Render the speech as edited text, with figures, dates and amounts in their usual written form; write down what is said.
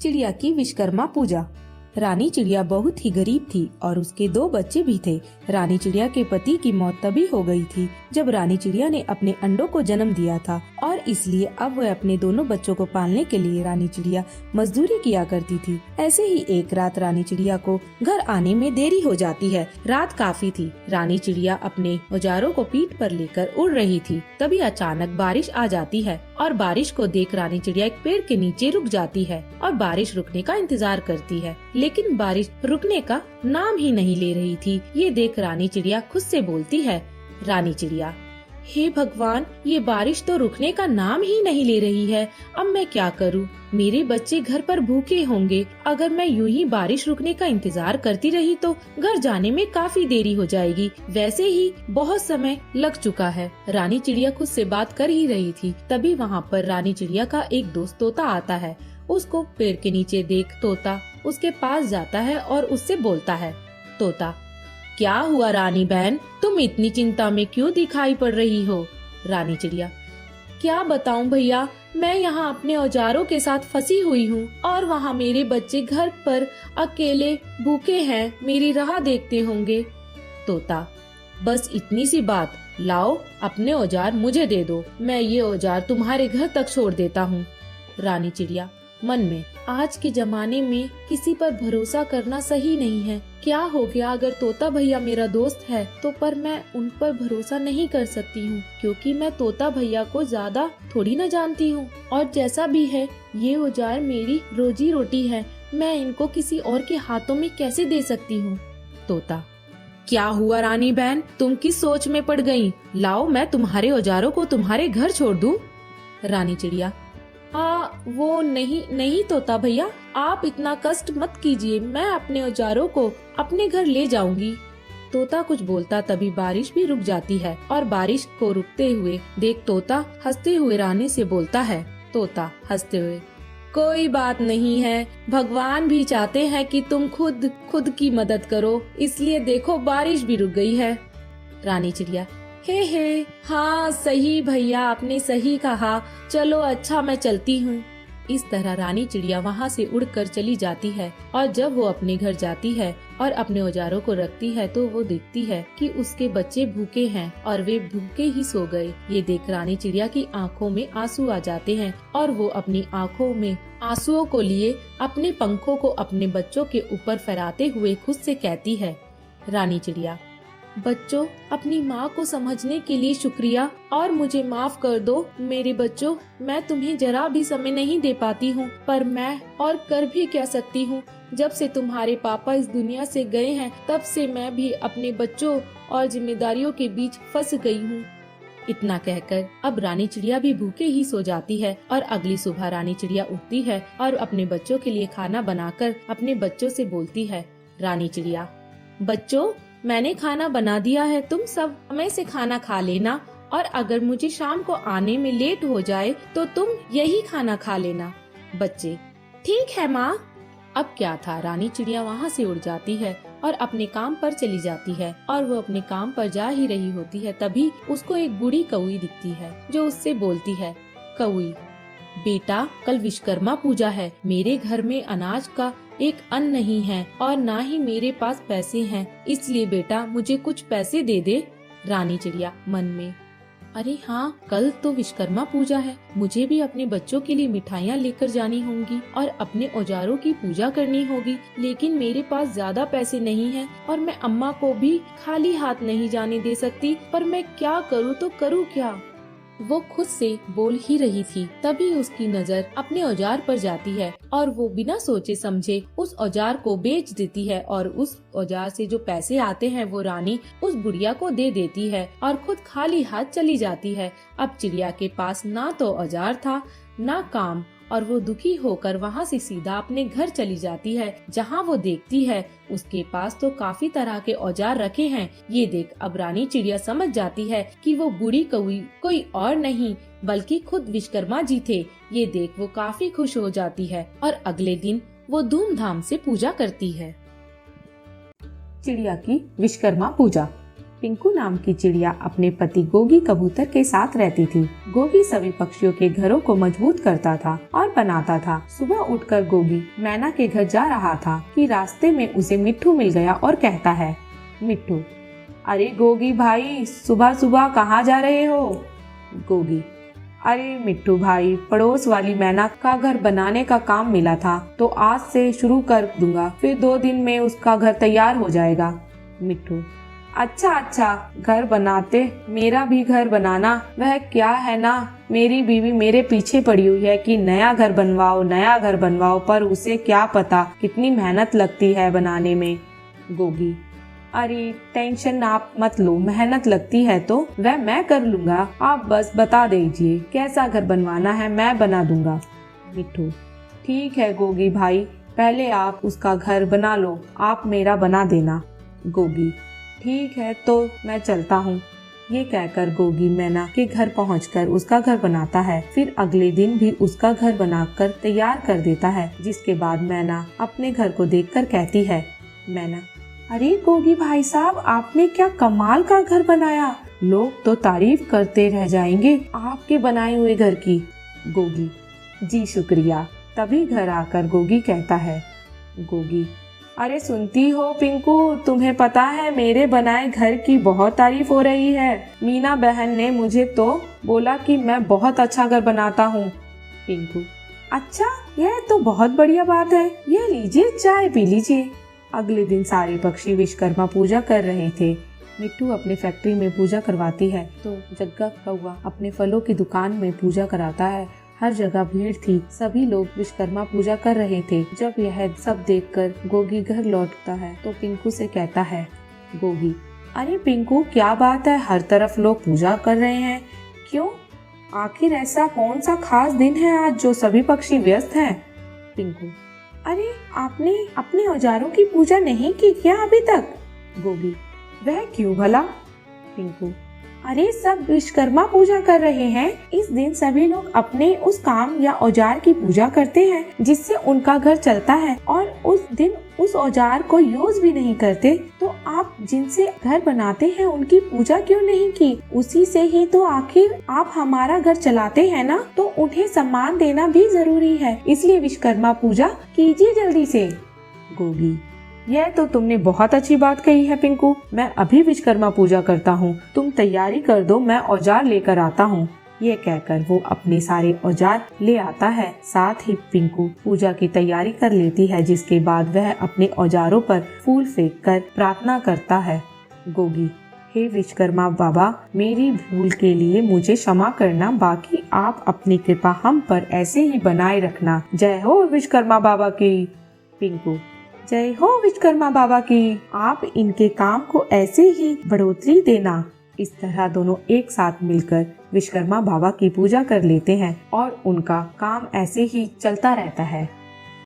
चिड़िया की विश्वकर्मा पूजा। रानी चिड़िया बहुत ही गरीब थी और उसके 2 बच्चे भी थे। रानी चिड़िया के पति की मौत तभी हो गई थी जब रानी चिड़िया ने अपने अंडों को जन्म दिया था और इसलिए अब वह अपने दोनों बच्चों को पालने के लिए रानी चिड़िया मजदूरी किया करती थी। ऐसे ही एक रात रानी चिड़िया को घर आने में देरी हो जाती है। रात काफी थी। रानी चिड़िया अपने औजारों को पीठ पर लेकर उड़ रही थी। तभी अचानक बारिश आ जाती है और बारिश को देख रानी चिड़िया एक पेड़ के नीचे रुक जाती है और बारिश रुकने का इंतजार करती है, लेकिन बारिश रुकने का नाम ही नहीं ले रही थी। ये देख रानी चिड़िया खुद से बोलती है, रानी चिड़िया, हे भगवान, ये बारिश तो रुकने का नाम ही नहीं ले रही है। अब मैं क्या करूं? मेरे बच्चे घर पर भूखे होंगे। अगर मैं यूं ही बारिश रुकने का इंतजार करती रही तो घर जाने में काफी देरी हो जाएगी। वैसे ही बहुत समय लग चुका है। रानी चिड़िया खुद से बात कर ही रही थी। तभी वहाँ पर रानी चिड़िया का एक दोस्त तोता आता है। उसको पेड़ के नीचे देख तोता उसके पास जाता है और उससे बोलता है, तोता, क्या हुआ रानी बहन, तुम इतनी चिंता में क्यों दिखाई पड़ रही हो? रानी चिड़िया, क्या बताऊं भैया, मैं यहाँ अपने औजारों के साथ फंसी हुई हूँ और वहाँ मेरे बच्चे घर पर अकेले भूखे हैं, मेरी राह देखते होंगे। तोता, बस इतनी सी बात, लाओ अपने औजार मुझे दे दो, मैं ये औजार तुम्हारे घर तक छोड़ देता हूँ। रानी चिड़िया मन में, आज के जमाने में किसी पर भरोसा करना सही नहीं है। क्या हो गया अगर तोता भैया मेरा दोस्त है तो, पर मैं उन पर भरोसा नहीं कर सकती हूँ क्योंकि मैं तोता भैया को ज्यादा थोड़ी न जानती हूँ। और जैसा भी है, ये औजार मेरी रोजी रोटी है, मैं इनको किसी और के हाथों में कैसे दे सकती हूँ? तोता, क्या हुआ रानी बहन, तुम किस सोच में पड़ गयी? लाओ मैं तुम्हारे औजारों को तुम्हारे घर छोड़ दूँ। रानी चिड़िया, वो नहीं तोता भैया, आप इतना कष्ट मत कीजिए, मैं अपने औजारों को अपने घर ले जाऊंगी। तोता कुछ बोलता तभी बारिश भी रुक जाती है और बारिश को रुकते हुए देख तोता हंसते हुए रानी से बोलता है। तोता हंसते हुए, कोई बात नहीं है, भगवान भी चाहते हैं कि तुम खुद की मदद करो, इसलिए देखो बारिश भी रुक गई है। रानी चिड़िया, हे, हाँ सही भैया, आपने सही कहा, चलो अच्छा मैं चलती हूँ। इस तरह रानी चिड़िया वहाँ से उड़कर चली जाती है और जब वो अपने घर जाती है और अपने औजारों को रखती है तो वो देखती है कि उसके बच्चे भूखे हैं और वे भूखे ही सो गए। ये देख रानी चिड़िया की आंखों में आंसू आ जाते हैं और वो अपनी आंखों में आंसुओं को लिए अपने पंखों को अपने बच्चों के ऊपर फहराते हुए खुद से कहती है, रानी चिड़िया, बच्चों, अपनी माँ को समझने के लिए शुक्रिया और मुझे माफ कर दो मेरे बच्चों, मैं तुम्हें जरा भी समय नहीं दे पाती हूँ, पर मैं और कर भी क्या सकती हूँ। जब से तुम्हारे पापा इस दुनिया से गए हैं तब से मैं भी अपने बच्चों और जिम्मेदारियों के बीच फंस गई हूँ। इतना कहकर अब रानी चिड़िया भी भूखे ही सो जाती है और अगली सुबह रानी चिड़िया उठती है और अपने बच्चों के लिए खाना बनाकर अपने बच्चों से बोलती है, रानी चिड़िया, बच्चों, मैंने खाना बना दिया है, तुम सब समय से खाना खा लेना और अगर मुझे शाम को आने में लेट हो जाए तो तुम यही खाना खा लेना। बच्चे, ठीक है माँ। अब क्या था, रानी चिड़िया वहाँ से उड़ जाती है और अपने काम पर चली जाती है और वो अपने काम पर जा ही रही होती है तभी उसको एक बूढ़ी कौवी दिखती है जो उससे बोलती है, कौवी, बेटा, कल विश्वकर्मा पूजा है, मेरे घर में अनाज का एक अन्न नहीं है और ना ही मेरे पास पैसे हैं, इसलिए बेटा मुझे कुछ पैसे दे दे। रानी चिड़िया मन में, अरे हाँ, कल तो विश्वकर्मा पूजा है, मुझे भी अपने बच्चों के लिए मिठाइयाँ लेकर जानी होंगी और अपने औजारों की पूजा करनी होगी, लेकिन मेरे पास ज्यादा पैसे नहीं हैं और मैं अम्मा को भी खाली हाथ नहीं जाने दे सकती, पर मैं क्या करूँ तो करूँ क्या? वो खुद से बोल ही रही थी तभी उसकी नजर अपने औजार पर जाती है और वो बिना सोचे समझे उस औजार को बेच देती है और उस औजार से जो पैसे आते हैं वो रानी उस बुढ़िया को दे देती है और खुद खाली हाथ चली जाती है। अब चिड़िया के पास ना तो औजार था ना काम और वो दुखी होकर वहाँ से सीधा अपने घर चली जाती है, जहाँ वो देखती है उसके पास तो काफी तरह के औजार रखे हैं। ये देख अब रानी चिड़िया समझ जाती है कि वो बूढ़ी कौवी कोई और नहीं बल्कि खुद विश्वकर्मा जी थे। ये देख वो काफी खुश हो जाती है और अगले दिन वो धूमधाम से पूजा करती है। चिड़िया की विश्वकर्मा पूजा। पिंकू नाम की चिड़िया अपने पति गोगी कबूतर के साथ रहती थी। गोगी सभी पक्षियों के घरों को मजबूत करता था और बनाता था। सुबह उठकर गोगी मैना के घर जा रहा था कि रास्ते में उसे मिट्ठू मिल गया और कहता है, मिट्ठू, अरे गोगी भाई, सुबह सुबह कहाँ जा रहे हो? गोगी, अरे मिट्ठू भाई, पड़ोस वाली मैना का घर बनाने का काम मिला था तो आज से शुरू कर दूंगा, फिर 2 दिन में उसका घर तैयार हो जाएगा। मिट्ठू, अच्छा अच्छा, घर बनाते, मेरा भी घर बनाना। वह क्या है ना, मेरी बीवी मेरे पीछे पड़ी हुई है कि नया घर बनवाओ, नया घर बनवाओ, पर उसे क्या पता कितनी मेहनत लगती है बनाने में। गोगी, अरे टेंशन आप मत लो, मेहनत लगती है तो वह मैं कर लूंगा, आप बस बता दीजिए कैसा घर बनवाना है, मैं बना दूंगा। मिट्ठू, ठीक है गोगी भाई, पहले आप उसका घर बना लो, आप मेरा बना देना। गोगी, ठीक है तो मैं चलता हूँ। ये कहकर गोगी मैना के घर पहुंचकर उसका घर बनाता है। फिर अगले दिन भी उसका घर बनाकर तैयार कर देता है, जिसके बाद मैना अपने घर को देखकर कहती है, मैना, अरे गोगी भाई साहब, आपने क्या कमाल का घर बनाया, लोग तो तारीफ करते रह जाएंगे आपके बनाए हुए घर की। गोगी, जी शुक्रिया। तभी घर आकर गोगी कहता है, गोगी, अरे सुनती हो पिंकू, तुम्हें पता है मेरे बनाए घर की बहुत तारीफ हो रही है। मीना बहन ने मुझे तो बोला कि मैं बहुत अच्छा घर बनाता हूँ। पिंकू, अच्छा, यह तो बहुत बढ़िया बात है, यह लीजिए चाय पी लीजिए। अगले दिन सारे पक्षी विश्वकर्मा पूजा कर रहे थे। मिट्ठू अपने फैक्ट्री में पूजा करवाती है तो जग्गा कौवा अपने फलों की दुकान में पूजा कराता है। हर जगह भीड़ थी, सभी लोग विश्वकर्मा पूजा कर रहे थे। जब यह सब देखकर गोगी घर लौटता है तो पिंकू से कहता है, गोगी, अरे पिंकू, क्या बात है, हर तरफ लोग पूजा कर रहे हैं, क्यों? आखिर ऐसा कौन सा खास दिन है आज जो सभी पक्षी व्यस्त हैं? पिंकू, अरे आपने अपने औजारों की पूजा नहीं की क्या अभी तक? गोगी, वह क्यों भला? पिंकू, अरे सब विश्वकर्मा पूजा कर रहे हैं। इस दिन सभी लोग अपने उस काम या औजार की पूजा करते हैं जिससे उनका घर चलता है, और उस दिन उस औजार को यूज भी नहीं करते। तो आप जिनसे घर बनाते हैं उनकी पूजा क्यों नहीं की? उसी से ही तो आखिर आप हमारा घर चलाते हैं ना, तो उन्हें सम्मान देना भी जरूरी है, इसलिए विश्वकर्मा पूजा कीजिए जल्दी से। गोगी, यह तो तुमने बहुत अच्छी बात कही है पिंकू, मैं अभी विश्वकर्मा पूजा करता हूँ, तुम तैयारी कर दो, मैं औजार लेकर आता हूँ। ये कहकर वो अपने सारे औजार ले आता है। साथ ही पिंकू पूजा की तैयारी कर लेती है, जिसके बाद वह अपने औजारों पर फूल फेंककर प्रार्थना करता है। गोगी, हे विश्वकर्मा बाबा, मेरी भूल के लिए मुझे क्षमा करना, बाकी आप अपनी कृपा हम पर ऐसे ही बनाए रखना। जय हो विश्वकर्मा बाबा की। पिंकू, जय हो विश्वकर्मा बाबा की, आप इनके काम को ऐसे ही बढ़ोतरी देना। इस तरह दोनों एक साथ मिलकर विश्वकर्मा बाबा की पूजा कर लेते हैं और उनका काम ऐसे ही चलता रहता है।